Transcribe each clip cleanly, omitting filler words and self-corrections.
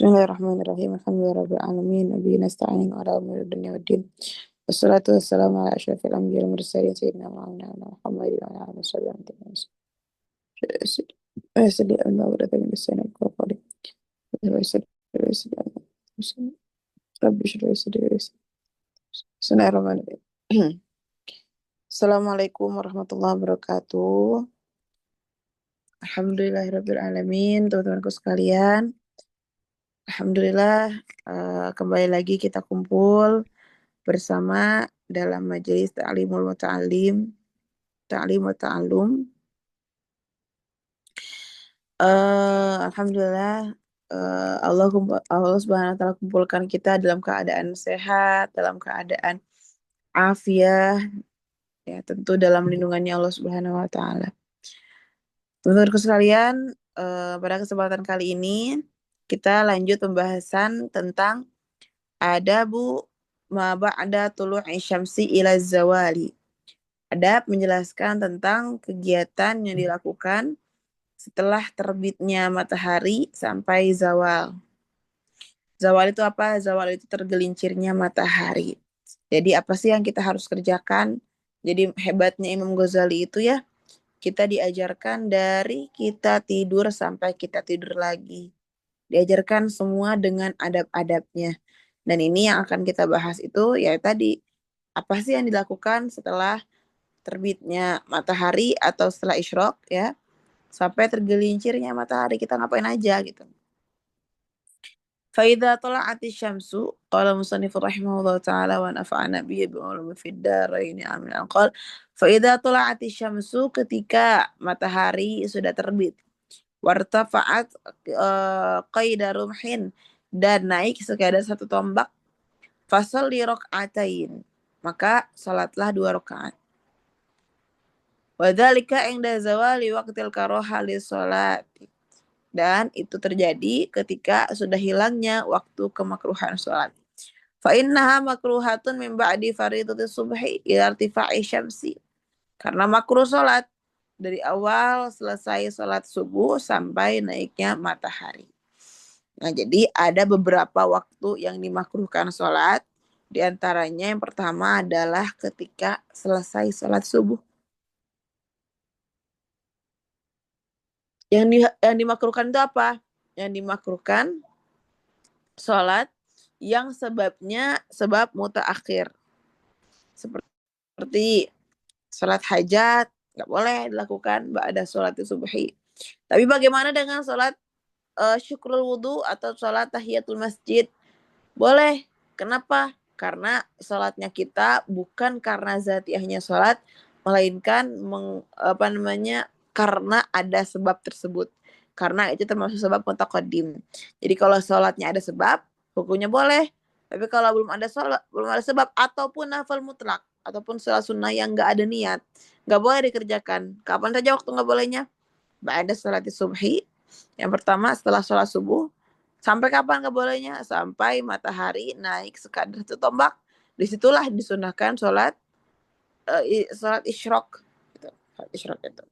Bismillahirrahmanirrahim. Alhamdulillahirabbil alamin. Wabihi nasta'in ala umuri dunya waddin. Wassalatu wassalamu ala asyrafil anbiya'i wal mursalin sayyidina Muhammadin wa ala alihi wasallam. Asli anna wa radha min lisani qawli. Rabbi shrah li sadri wa yassir. Bismillahirrahmanirrahim. Assalamualaikum warahmatullahi wabarakatuh. Alhamdulillahirabbil alamin, teman-temanku sekalian. Alhamdulillah, kembali lagi kita kumpul bersama dalam majelis Ta'limul Muta'allim, Ta'lim wa Ta'allum. Alhamdulillah, Allah Subhanahu wa taala kumpulkan kita dalam keadaan sehat, dalam keadaan afiah, ya tentu dalam lindungannya Allah Subhanahu wa taala. Teman-temanku sekalian, pada kesempatan kali ini kita lanjut pembahasan tentang adabu ma ba'da tulu'i syamsi ila zawali. Adab menjelaskan tentang kegiatan yang dilakukan setelah terbitnya matahari sampai zawal. Zawal itu apa? Zawal itu tergelincirnya matahari. Jadi apa sih yang kita harus kerjakan? Jadi hebatnya Imam Ghazali itu ya, kita diajarkan dari kita tidur sampai kita tidur lagi. Diajarkan semua dengan adab-adabnya. Dan ini yang akan kita bahas itu ya tadi, apa sih yang dilakukan setelah terbitnya matahari atau setelah isyraq ya, sampai tergelincirnya matahari, kita ngapain aja gitu. Faidha tala'ati syamsu, qala musannif rahimahullah ta'ala wa nafa'ana bihi bi'ulumi fid dharaini amin. Qala faidha tala'ati syamsu, ketika matahari sudah terbit, wartafa'at qaida rumhin, dan naik sekadar satu tombak, fasholli raka'atain, maka salatlah 2 rakaat. Wadzalika inda zawali waqtil karaha lis-sholati, dan itu terjadi ketika sudah hilangnya waktu kemakruhan sholat. Fa innaha makruhatun min ba'di faridati subhi ila irtifa'i syamsi, karena makruh sholat dari awal selesai sholat subuh sampai naiknya matahari. Nah, jadi ada beberapa waktu yang dimakruhkan sholat. Di antaranya yang pertama adalah ketika selesai sholat subuh. Yang dimakruhkan itu apa? Yang dimakruhkan sholat yang sebabnya sebab mutaakhir. Seperti sholat hajat, nggak boleh dilakukan ba'da sholat subuhi. Tapi bagaimana dengan sholat syukrul wudu atau sholat tahiyatul masjid? Boleh. Kenapa? Karena sholatnya kita bukan karena zatiahnya sholat, melainkan karena ada sebab tersebut. Karena itu termasuk sebab mutaqaddim. Jadi kalau sholatnya ada sebab, hukumnya boleh. Tapi kalau belum ada sebab, ataupun nafal mutlak, ataupun sholat sunnah yang nggak ada niat, nggak boleh dikerjakan. Kapan saja waktu nggak bolehnya? Ba'da sholat subhi, yang pertama setelah sholat subuh. Sampai kapan nggak bolehnya? Sampai matahari naik sekadar satu tombak. Disitulah disunahkan sholat isyraq. Gitu. Sholat isyraq itu.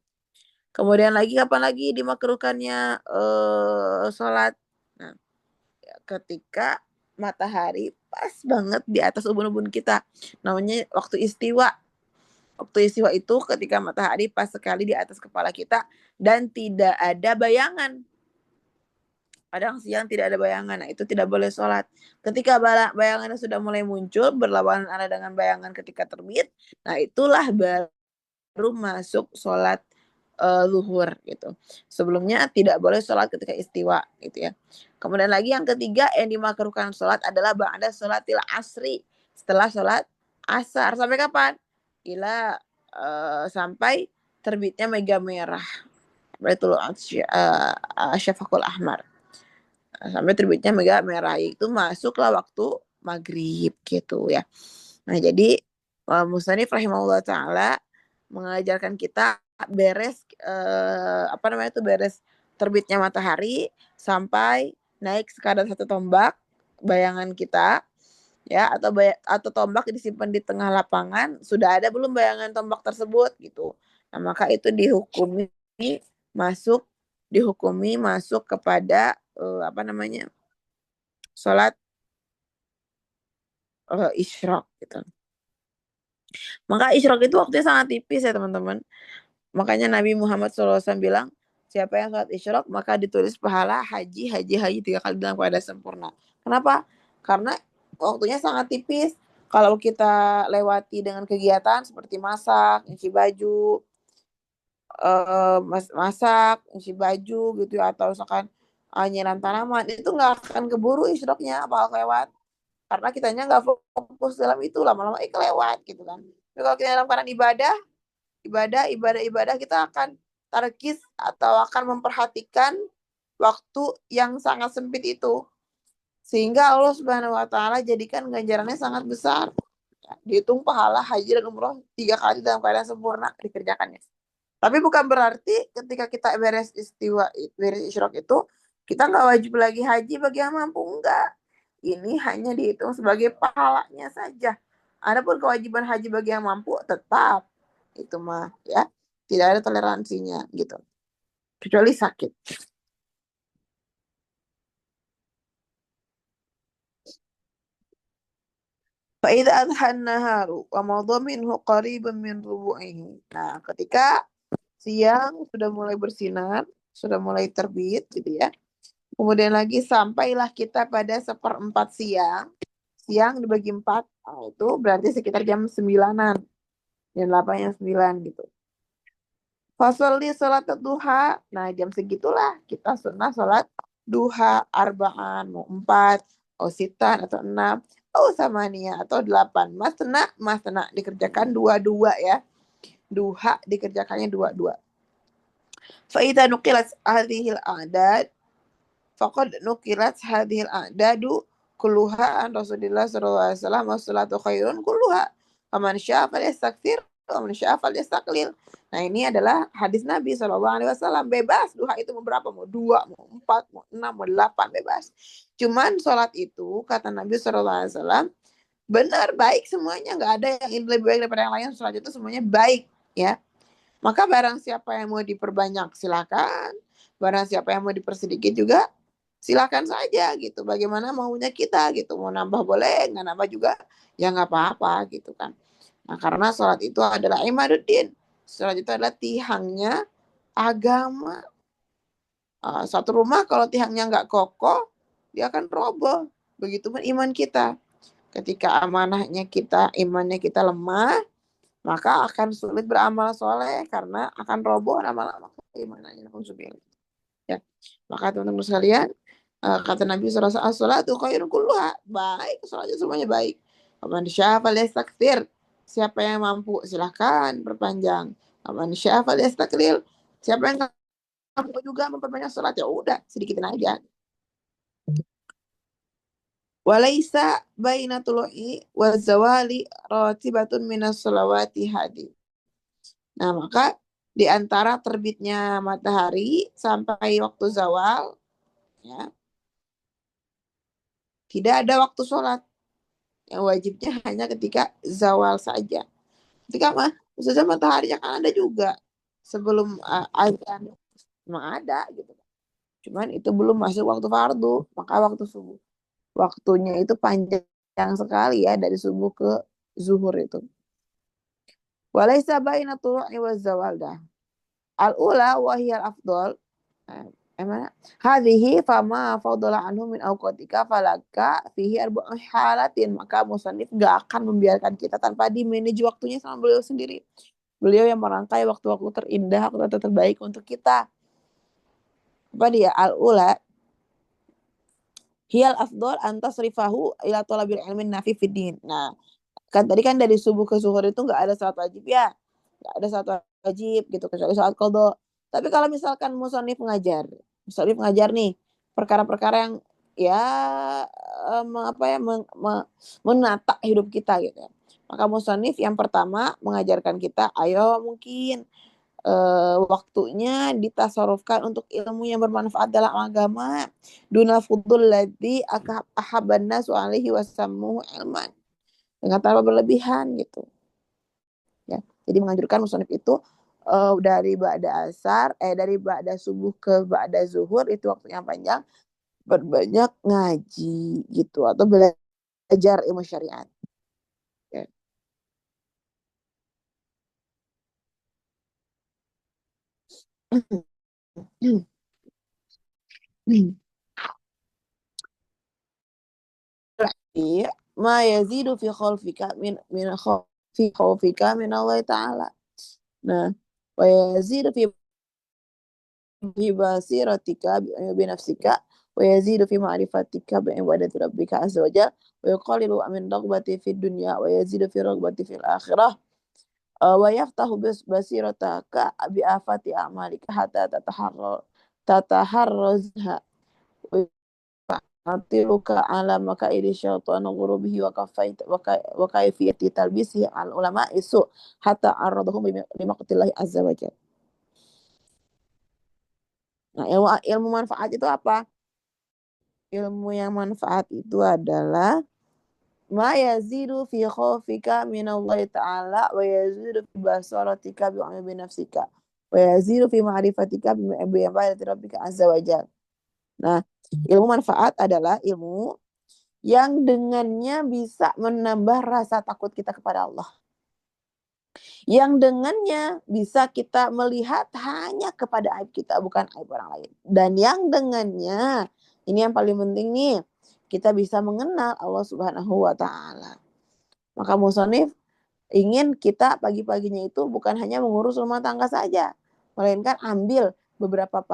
Kemudian lagi kapan lagi dimakruhkannya sholat? Nah, ketika matahari pas banget di atas ubun-ubun kita. Namanya waktu istiwa. Waktu istiwa itu ketika matahari pas sekali di atas kepala kita dan tidak ada bayangan. Kadang siang tidak ada bayangan, nah itu tidak boleh sholat. Ketika bayangannya sudah mulai muncul, berlawanan arah dengan bayangan ketika terbit, nah itulah baru masuk sholat zuhur gitu. Sebelumnya tidak boleh sholat ketika istiwa gitu ya. Kemudian lagi yang ketiga yang dimakruhkan sholat adalah ba'da sholatil asri, setelah sholat asar. Sampai kapan? Sampai terbitnya mega merah. Betul, syafaqul ahmar. Sampai terbitnya mega merah, itu masuklah waktu maghrib gitu ya. Nah, jadi musannif rahimahullah taala mengajarkan kita beres beres terbitnya matahari sampai naik sekadar satu tombak bayangan kita ya, atau tombak disimpan di tengah lapangan, sudah ada belum bayangan tombak tersebut gitu. Nah, maka itu dihukumi masuk kepada sholat isyraq gitu. Maka isyraq itu waktunya sangat tipis ya teman-teman. Makanya Nabi Muhammad SAW bilang, siapa yang sholat isyraq maka ditulis pahala haji 3 kali dalam keadaan sempurna. Kenapa? Karena waktunya sangat tipis. Kalau kita lewati dengan kegiatan seperti masak, nyuci baju, masak, nyuci baju gitu ya, atau misalkan nyiram tanaman, itu nggak akan keburu isyraqnya bakal lewat. Karena kitanya nggak fokus dalam itu, lama-lama kelewat gitu kan. Tapi kalau kita dalam keadaan ibadah kita akan tarkis atau akan memperhatikan waktu yang sangat sempit itu, sehingga Allah Subhanahu Wa Taala jadikan ganjarannya sangat besar. Dihitung pahala haji dan umroh 3 kali dalam keadaan sempurna dikerjakannya. Tapi bukan berarti ketika kita beres isyraq itu kita nggak wajib lagi haji bagi yang mampu, enggak. Ini hanya dihitung sebagai pahalanya saja. Adapun kewajiban haji bagi yang mampu tetap itu mah ya tidak ada toleransinya gitu. Kecuali sakit. Fa'idha adhan naharu wa madha minhu qariban min rubu'ihi. Nah, ketika siang sudah mulai bersinar, sudah mulai terbit gitu ya. Kemudian lagi sampailah kita pada 1/4 siang. Siang dibagi 4, nah, itu berarti sekitar jam 9-an. Jam 8 jam 9 gitu. Fasolli sholat duha. Nah jam segitulah kita sunnah sholat duha arba'an. Mau 4, mau sitan atau 6, oh samania atau 8. Mas tenang dikerjakan 2-2 ya. Duha dikerjakannya 2-2. Fa'idha nuqilat hadhil a'dad faqad nukilat hadhil a'dadu kulluha an Rasulillah sallallahu alaihi wasallam wassalatu khairun kulluha. Faman syaa falyastakthir wa man syaa falyastaqlil. Nah, ini adalah hadis Nabi sallallahu alaihi wasallam. Bebas duha itu mau berapa? Mau 2, mau 4, mau 6, mau 8, bebas. Cuman sholat itu kata Nabi sallallahu alaihi wasallam benar baik semuanya, nggak ada yang lebih baik daripada yang lain. Sholat itu semuanya baik ya. Maka barang siapa yang mau diperbanyak silakan, barang siapa yang mau dipersedikit juga silakan saja gitu. Bagaimana maunya kita gitu. Mau nambah boleh, nggak nambah juga ya nggak apa-apa gitu kan. Nah, karena sholat itu adalah imaduddin. Sholat itu adalah tiangnya agama. Satu rumah kalau tiangnya nggak kokoh, dia akan roboh. Begitupun iman kita. Ketika imannya kita lemah, maka akan sulit beramal soleh karena akan roboh lama-lama keimanannya. Ya. Maka teman-teman sekalian, kata Nabi SAW, salatu khairun kulluha. Baik, sholatnya semuanya baik. Faman syaa falyastakthir. Siapa yang mampu silahkan perpanjang. Faman syaa falyastaqlil. Siapa yang mampu juga memperbanyak sholat, ya udah sedikitin aja. Walaisa baina tulu'i wa zawali ratibatun minas sholawati hadi. Nah, maka di antara terbitnya matahari sampai waktu zawal, ya, tidak ada waktu sholat. Yang wajibnya hanya ketika zawal saja. Ketika maksudnya matahari kan ada juga sebelum azan, memang ada gitu. Cuman itu belum masuk waktu fardu, maka waktu subuh. Waktunya itu panjang sekali ya dari subuh ke zuhur itu. Walaisa baina tulu'i wa zawal dah. Al-ula wa hiya al-afdal. Emang hadhihi fama fadala anhu min awqatika falaka fihi arba'u halatin. Maka musannif gak akan membiarkan kita tanpa di manage waktunya sama beliau sendiri. Beliau yang merangkai waktu-waktu terindah, waktu terbaik untuk kita. Apa dia? Al-ula hiyal afdal antasrifahu ila talabil ilmin nafi fiddin. Nah, kan tadi kan dari subuh ke zuhur itu nggak ada salat wajib ya, nggak ada salat wajib gitu kecuali salat qadha. Tapi kalau misalkan musannif ngajar nih perkara-perkara yang ya menata hidup kita gitu ya. Maka musannif yang pertama mengajarkan kita, ayo mungkin waktunya ditasarufkan untuk ilmu yang bermanfaat dalam agama. Duna fudul ladzi ahabban nasu alaihi wasammuhu ilman. Dengan tanpa berlebihan gitu. Ya. Jadi menganjurkan musannif itu dari ba'da subuh ke ba'da zuhur itu waktunya panjang. perbanyak ngaji gitu atau belajar ilmu syariat. Ya. Ma yazidu fi khalfika fi khawfika min Allah Ta'ala. Nah, wa yazidu fi basiratika bi nafsika wa yazidu fi ma'rifatika bi ibadati rabbika azza wa jalla wa yuqallilu min raghbati fid dunya wa yazidu fi raghbati fil akhirah wa yaftahu basirataka bi afati a'malika hatta tataharrazha atiluka ala makaidi syaitan ghurubihi wa kaifiyati talbisi al ulama isu hatta arradahum limaqtillahi azza wa jalla. Nah, ilmu manfaat itu apa? Ilmu yang manfaat itu adalah ma yazidu fi khaufika minallahi ta'ala wa yazidu fi basaratika bi nafsika wa yazidu fi ma'rifatika bi ibadati rabbika azza wa jalla. Nah, ilmu manfaat adalah ilmu yang dengannya bisa menambah rasa takut kita kepada Allah. Yang dengannya bisa kita melihat hanya kepada aib kita, bukan aib orang lain. Dan yang dengannya, ini yang paling penting nih, kita bisa mengenal Allah Subhanahu wa Ta'ala. Maka musonif ingin kita pagi-paginya itu bukan hanya mengurus rumah tangga saja, melainkan ambil beberapa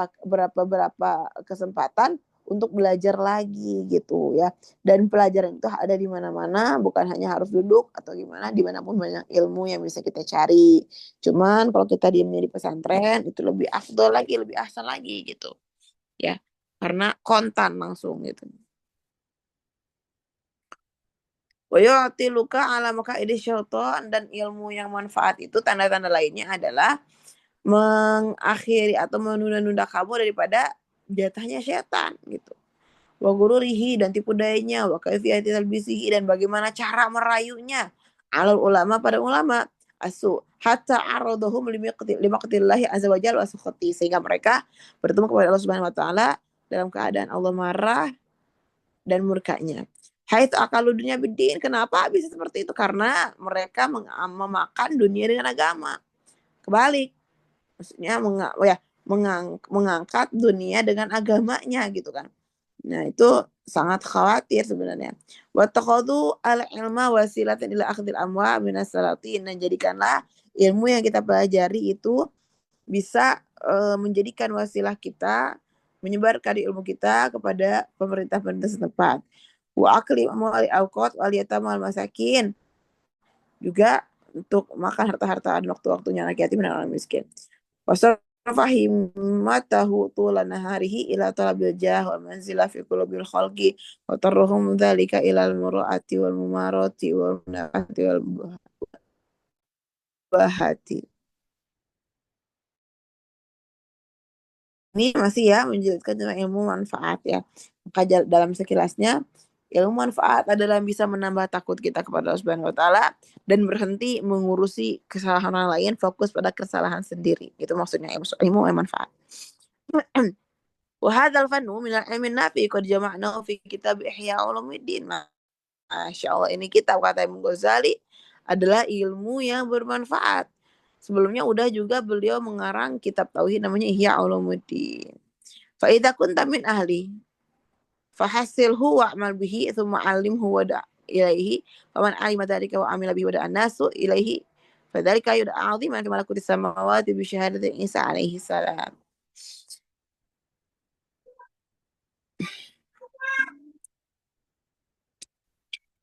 kesempatan untuk belajar lagi gitu ya. Dan pelajaran itu ada di mana-mana, bukan hanya harus duduk atau gimana, dimanapun banyak ilmu yang bisa kita cari. Cuman kalau kita diamnya di pesantren itu lebih afdol lagi, lebih ahsan lagi gitu ya, karena kontan langsung gitu. Luka ala maka syaitan, dan ilmu yang manfaat itu tanda-tanda lainnya adalah mengakhiri atau menunda-nunda kamu daripada jatahnya setan gitu. Wa gururihi, dan tipu dayanya, wa kaifiyati talbisihi, dan bagaimana cara merayunya. Alal ulama, pada ulama asu hatta aradahum limaqtillahi azza wa jalla wa sukhati, sehingga mereka bertemu kepada Allah Subhanahu wa taala dalam keadaan Allah marah dan murkanya. Hai akalu dunia bidin, kenapa bisa seperti itu? Karena mereka memakan dunia dengan agama. Kebalik, maksudnya mengangkat dunia dengan agamanya gitu kan. Nah, itu sangat khawatir sebenarnya. Wa takhadhu al-ilma wasilatan ila akhdil amwa minas salatin, dan jadikanlah ilmu yang kita pelajari itu bisa menjadikan wasilah kita menyebarkan ilmu kita kepada pemerintah-pemerintah setempat. Wa akli amwali awqat wal yatama wal masakin, juga untuk makan harta-harta dan waktu-waktunya anak yatim dan orang miskin. Wasarfahimatahu tula naharihi ila talabil jah wal manzila fi qulubil khalqi wa tarruhum dzalika ila al mura'ati wal mumarati wal munafati wal bahati. Ini masih ya menjelaskan tentang ilmu manfaat ya. Maka dalam sekilasnya, ilmu manfaat adalah yang bisa menambah takut kita kepada Allah Subhanahu wa taala dan berhenti mengurusi kesalahan orang lain, fokus pada kesalahan sendiri. Itu maksudnya ilmu manfaat. Wa hadzal fannu min al-ilmi nafi qad jama'nahu fi kitab Ihya Ulumuddin. Masya Allah, ini kitab kata Imam Ghazali adalah ilmu yang bermanfaat. Sebelumnya udah juga beliau mengarang kitab tauhid namanya Ihya Ulumuddin. Fa idza kunta min ahli fahasilhu wa'mal bihi thumma 'allimhu wa da' ilaihi faman 'alima dzalika wa 'amila bihi wa da'a nasu ilaihi fadzalika yud'a 'aziman kama lakuti samawati bi syahadati Isa alaihi salam.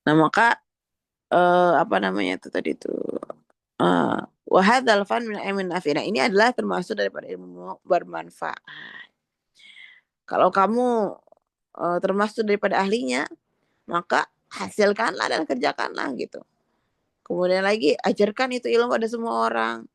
Nah, maka apa namanya itu tadi itu wa hadzal fan min ilmin nafi'. Nah, ini adalah termasuk daripada ilmu bermanfaat. Kalau kamu termasuk daripada ahlinya, maka hasilkanlah dan kerjakanlah gitu. Kemudian lagi ajarkan itu ilmu pada semua orang.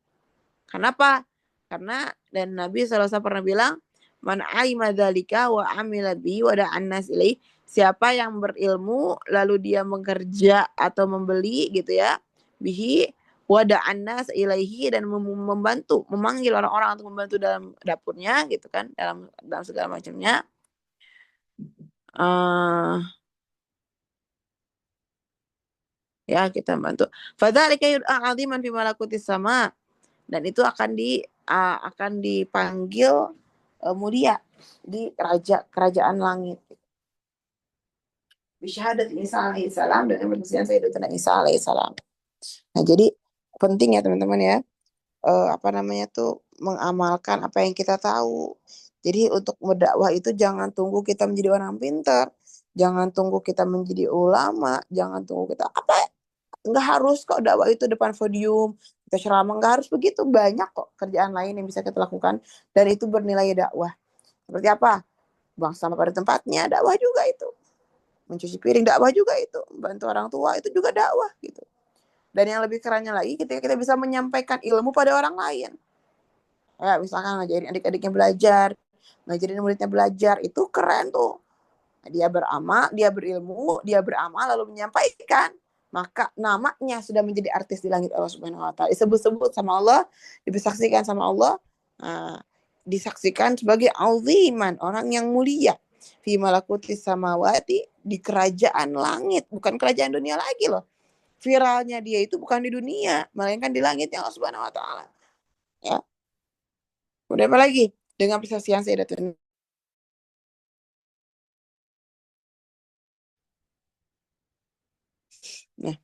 Kenapa? Karena dan Nabi SAW pernah bilang, man aima dzalika wa amila bi wa da'an nas ilaih. Siapa yang berilmu lalu dia bekerja atau membeli gitu ya, bihi wa da'an nas ilaihi, dan membantu, memanggil orang-orang untuk membantu dalam dapurnya gitu kan, dalam segala macamnya. eh ya kita bantu. Fadzalika yud'a 'aziman fi malakutis sama, dan itu akan dipanggil mulia di kerajaan langit. Bisyahadat Isa alaihissalam dan persaksian Sayyidatuna Isa alaihissalam. Nah, jadi penting ya teman-teman ya, apa namanya tuh mengamalkan apa yang kita tahu. Jadi untuk berdakwah itu jangan tunggu kita menjadi orang pintar, jangan tunggu kita menjadi ulama, jangan tunggu kita apa ya, nggak harus kok dakwah itu depan podium, kita ceramah, nggak harus begitu, banyak kok kerjaan lain yang bisa kita lakukan dan itu bernilai dakwah. Seperti apa? Buang sampah pada tempatnya, dakwah juga itu. Mencuci piring, dakwah juga itu. Bantu orang tua, itu juga dakwah gitu. Dan yang lebih kerennya lagi ketika kita bisa menyampaikan ilmu pada orang lain. Ya, misalkan ngajarin adik-adiknya belajar, ngajarin muridnya belajar, itu keren tuh. Dia beramal, dia berilmu, dia beramal lalu menyampaikan. Maka namanya sudah menjadi artis di langit Allah Subhanahu wa taala. Disebut-sebut sama Allah, disaksikan sama Allah, nah, disaksikan sebagai aziman, orang yang mulia. Fi malakuti samawati, di kerajaan langit, bukan kerajaan dunia lagi loh. Viralnya dia itu bukan di dunia, melainkan di langitnya Allah Subhanahu wa taala. Ya. Udah apa lagi? Dengan persaksian Sayyidatuna. Nah,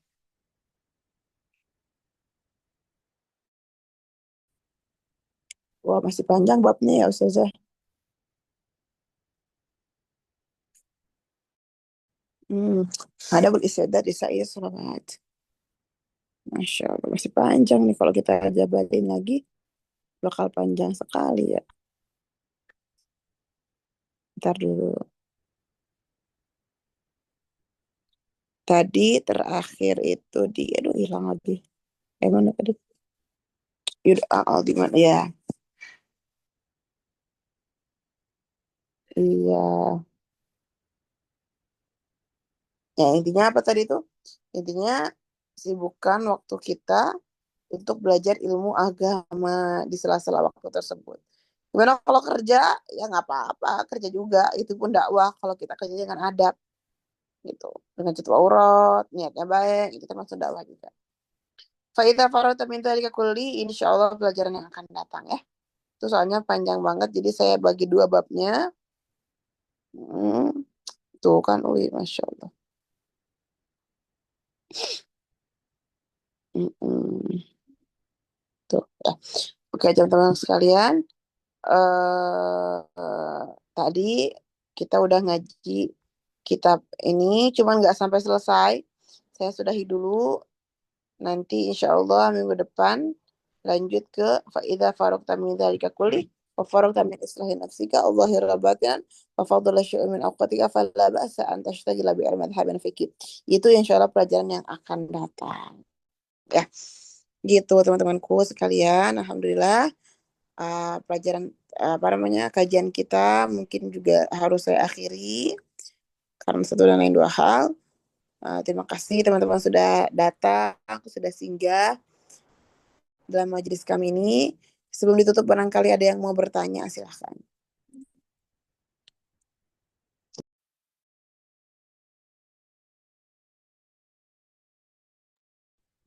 wah masih panjang babnya ya Ustazah. Hmm. Ada beristiadat di saya sholat. Masya Allah, masih panjang nih kalau kita jabarin lagi, bakal panjang sekali ya. Ntar dulu. Tadi terakhir itu di, aduh hilang lagi. Mana tadi? Yaudah, di mana? Ya, iya. Ya, intinya apa tadi tuh? Intinya sibukkan waktu kita untuk belajar ilmu agama di sela-sela waktu tersebut. Gimana kalau kerja? Ya nggak apa-apa, kerja juga. Itu pun dakwah kalau kita kerja dengan adab gitu. Dengan tutup aurat, niatnya baik, itu termasuk dakwah juga. Fa'idha farata min dzalika kulli, insya Allah pelajaran yang akan datang ya. Itu soalnya panjang banget, jadi saya bagi dua babnya. Hmm, tuh kan, wih, Masya Allah. Hmm, tuh ya. Oke, teman-teman sekalian. eh Tadi kita udah ngaji kitab ini, cuman nggak sampai selesai. Saya sudahi dulu. Nanti insya Allah minggu depan lanjut ke faida farokta min dzalika kulli wa farokta min islahi nafsika Allahir rabbatan wa fadla syu'un min awqatika fala ba'sa an tashtagila bi madhhabin fikih. Itu insya Allah pelajaran yang akan datang. Ya, gitu teman-temanku sekalian. Alhamdulillah, pelajaran apa namanya kajian kita mungkin juga harus saya akhiri karena satu dan lain dua hal. Terima kasih teman-teman sudah datang, sudah singgah dalam majelis kami ini. Sebelum ditutup barangkali ada yang mau bertanya, silahkan.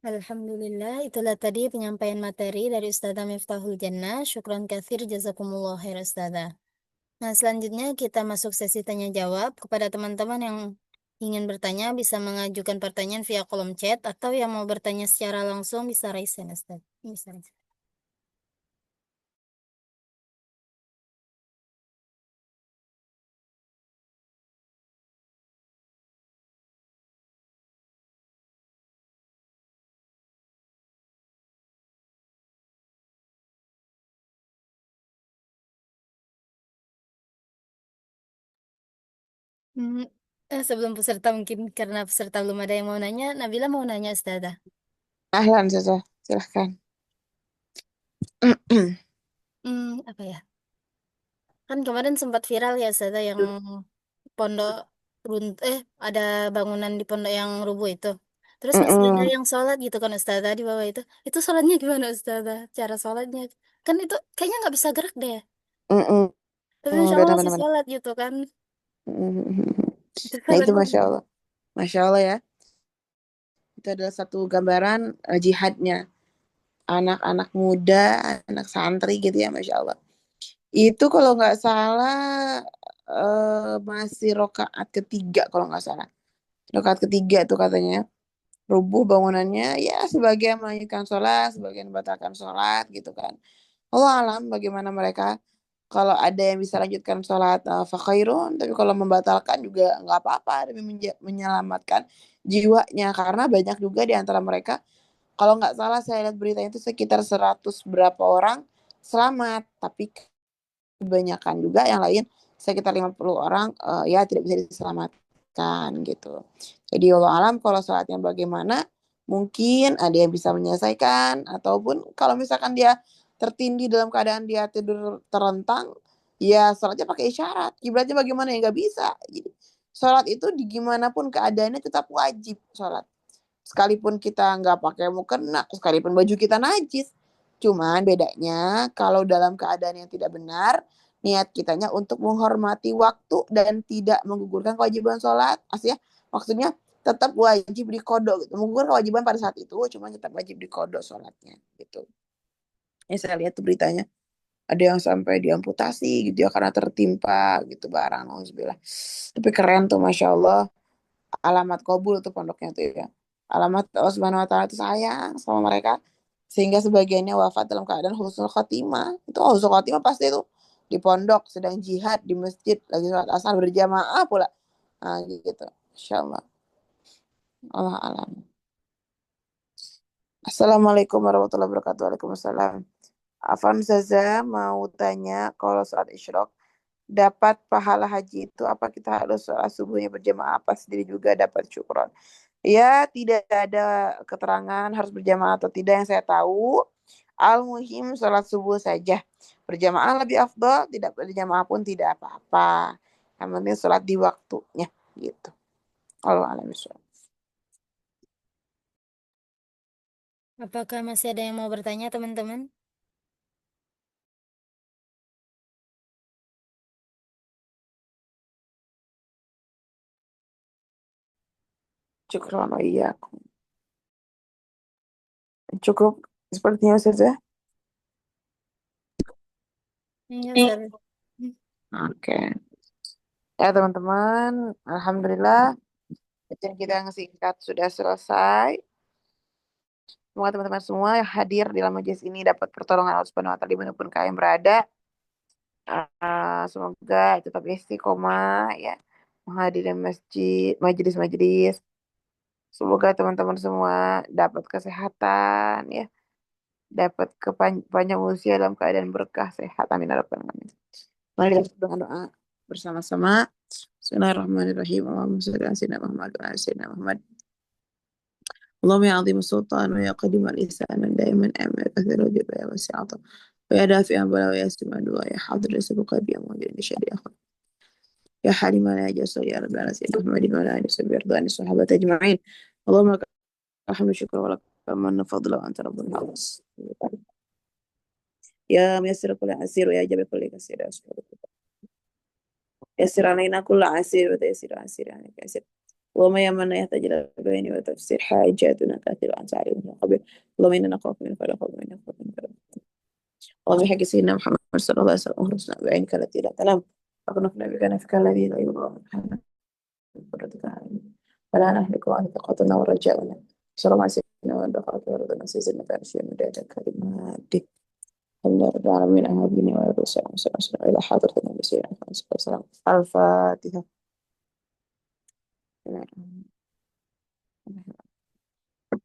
Alhamdulillah, itulah tadi penyampaian materi dari Ustazah Miftahul Jannah. Syukran katsir, jazakumullah khair Ustazah. Nah, selanjutnya kita masuk sesi tanya jawab. Kepada teman-teman yang ingin bertanya bisa mengajukan pertanyaan via kolom chat atau yang mau bertanya secara langsung bisa raise hand, Ustaz. Bisa raise. Hmm, sebelum peserta mungkin karena peserta belum ada yang mau nanya, Nabila mau nanya Ustazah. Ahlan, Zaza. Silahkan. Apa ya? Kan kemarin sempat viral ya Ustazah yang pondok ada bangunan di pondok yang rubuh itu. Terus masih ada Mm-mm. yang sholat gitu kan Ustazah di bawah itu. Itu sholatnya gimana Ustazah? Cara sholatnya? Kan itu kayaknya nggak bisa gerak deh. Mm-mm. Tapi insya Allah masih Benar-benar. sholat gitu kan. Itu Nah itu sangat Masya Allah ya. Itu adalah satu gambaran jihadnya anak-anak muda, anak santri gitu ya, Masya Allah. Itu kalau nggak salah masih rokaat ketiga kalau nggak salah. Rokaat ketiga tuh katanya. Rubuh bangunannya, ya sebagian melanjutkan sholat, sebagian membatalkan sholat gitu kan. Allah alam bagaimana mereka. Kalau ada yang bisa lanjutkan sholat fakhairun, tapi kalau membatalkan juga nggak apa-apa demi menyelamatkan jiwanya. Karena banyak juga di antara mereka, kalau nggak salah saya lihat beritanya itu sekitar 100 berapa orang selamat, tapi kebanyakan juga yang lain sekitar 50 orang ya tidak bisa diselamatkan gitu. Jadi Allah alam kalau sholatnya bagaimana, mungkin ada yang bisa menyelesaikan, ataupun kalau misalkan dia tertindih dalam keadaan dia tidur terentang, ya sholatnya pakai isyarat. Kiblatnya bagaimana ya nggak bisa. Jadi sholat itu di gimana pun keadaannya tetap wajib sholat. Sekalipun kita nggak pakai mukena, sekalipun baju kita najis. Cuman bedanya kalau dalam keadaan yang tidak benar, niat kitanya untuk menghormati waktu dan tidak menggugurkan kewajiban sholat. Maksudnya tetap wajib dikodok gitu. Menggugurkan kewajiban pada saat itu, cuman tetap wajib dikodok sholatnya gitu. Ya saya lihat tuh beritanya, ada yang sampai diamputasi gitu ya karena tertimpa gitu barang. Alhamdulillah. Tapi keren tuh Masya Allah, alamat kabul tuh pondoknya tuh ya. Alamat Allah Subhanahu wa taala itu sayang sama mereka sehingga sebagiannya wafat dalam keadaan husnul khotimah. Itu husnul khotimah pasti itu di pondok sedang jihad di masjid lagi sholat asar berjamaah pula. Nah, gitu. Insyaallah. Allah alam. Assalamualaikum warahmatullahi wabarakatuh. Waalaikumsalam. Afan Zaza mau tanya kalau saat isyrok dapat pahala haji itu apa kita harus sholat subuhnya berjamaah apa sendiri juga dapat syukron? Ya, tidak ada keterangan harus berjamaah atau tidak yang saya tahu. Al-muhim sholat subuh saja. Berjamaah lebih afdol, tidak berjamaah pun tidak apa-apa. Yang penting sholat di waktunya gitu. Allah alam bisawab. Apakah masih ada yang mau bertanya, teman-teman? Syukron wa iyyakum. Cukup sepertinya saja. Iya, Ustaz. Oke. Ya teman-teman, alhamdulillah kajian kita yang singkat sudah selesai. Semoga teman-teman semua yang hadir di dalam majelis ini dapat pertolongan Allah Subhanahu wa taala dimanapun kalian berada. Semoga tetap istiqomah ya menghadiri masjid, majelis-majelis. Semoga teman-teman semua dapat kesehatan ya, dapat panjang usia dalam keadaan berkah sehat. Amin ya rabbal alamin. Mari kita tutup dengan doa bersama-sama. Bismillahirrahmanirrahim. Allahumma shalli ala sayyidina Muhammad wa ala sayyidina Muhammad. اللهم يا عظيم السلطان ويا قديم الإحسان دائما أمر كثير الجود ويا واسع العطاء ويا دافع البلاء ويا سميع الدعاء يا حاضر السبق بيا موجود لشر أخر يا حليم لا يجوز يا رب على سيدنا محمد وعلى آله وصحبه وأرضاء الصحابة أجمعين اللهم لك الحمد والشكر ولك المن فضل وأنت رب العالمين يا ميسر كل عسير ويا جابر كل كسير يا سبحانه يسر علينا كل عسير وتيسير عسير يعني كسير وما يمن يحتاج إلى بيان وتفسير حاجاتنا كثير وأنت عليم خبير اللهم إنا نخاف منك ولا خوف منك خوف منك اللهم بحق سيدنا محمد صلى الله عليه وسلم أخرجنا بعينك التي لا تنام أغنقنا بكنفك الذي لا يضام قدرتك علينا فلا نهلك وأنت قاتلنا ورجاؤنا صلى الله عليه وسلم وأن ورضنا سيدنا فأنشي من دعاء كلمات الله رب العالمين أهابيني وأرض السلام وسلم إلى حضرة النبي سيدنا محمد صلى الله عليه وسلم الفاتحة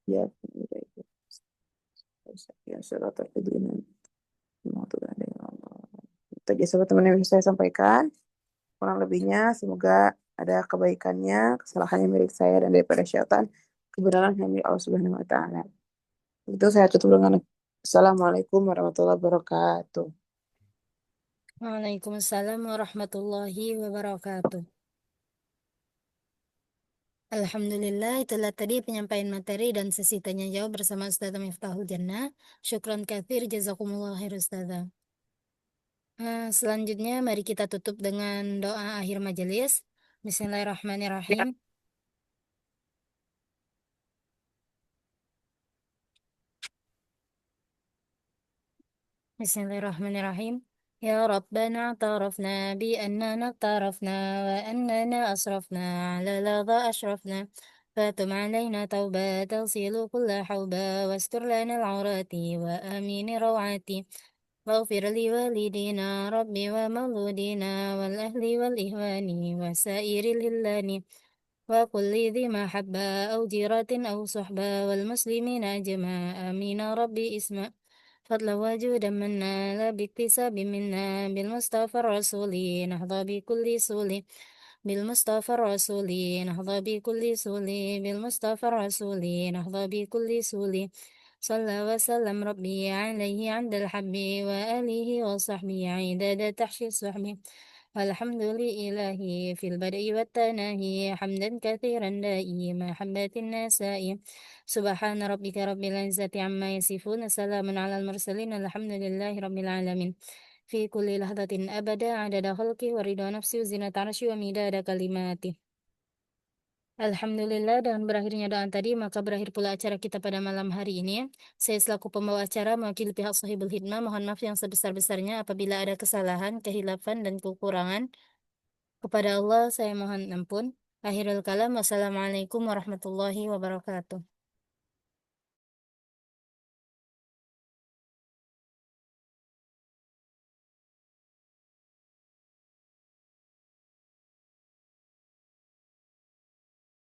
يا يا صراط الذين أنعمت عليهم itu aja sobat teman yang bisa saya sampaikan. Kurang lebihnya semoga ada kebaikannya, kesalahannya milik saya dan daripada syaitan, kebenaran yang milik Allah Subhanahu wa taala. Itu saya tutup dengan Assalamualaikum warahmatullahi wabarakatuh. Waalaikumsalam warahmatullahi wabarakatuh. Alhamdulillah, itulah tadi penyampaian materi dan sesi tanya jawab bersama Ustazah Miftahul Jannah. Syukran katsir, jazakumullah khair Ustazah. Selanjutnya mari kita tutup dengan doa akhir majelis. Bismillahirrahmanirrahim. Bismillahirrahmanirrahim. Ya Rabbana tarafna bi annana tarafna wa annana asrafna ala ladha ashrafna fatum alaina tauba tagsilu kulla hawba wastur lana al-awrati wa amini rawati واغفر لوالدينا ربي ومولودينا والأهل والإخوان وسائر الهلان وكل ذي محبة أو جيرة أو صحبة والمسلمين أجمع آمين ربي اسمع فضلا وجودا منا لا باكتساب منا بالمصطفى الرسول نحظى بكل سول بالمصطفى الرسول نحظى بكل سول بالمصطفى الرسول نحظى بكل سول صلى وسلم ربي عليه عند الحب وآله وصحبه عدد تحشي الصحب الحمد لله في البدء والتناهي حمدا كثيرا دائما حمدة النساء سبحان ربك رب العزة عما يصفون سلام على المرسلين الحمد لله رب العالمين في كل لحظة أبدا عدد خلقي ورضا نفسي وزنة عرشي ومداد كلماتي. Alhamdulillah, dengan berakhirnya doa tadi, maka berakhir pula acara kita pada malam hari ini. Saya selaku pembawa acara mewakili pihak Sahibul Hikmah, mohon maaf yang sebesar-besarnya apabila ada kesalahan, kehilafan, dan kekurangan. Kepada Allah saya mohon ampun. Akhirul kalam, wassalamualaikum warahmatullahi wabarakatuh.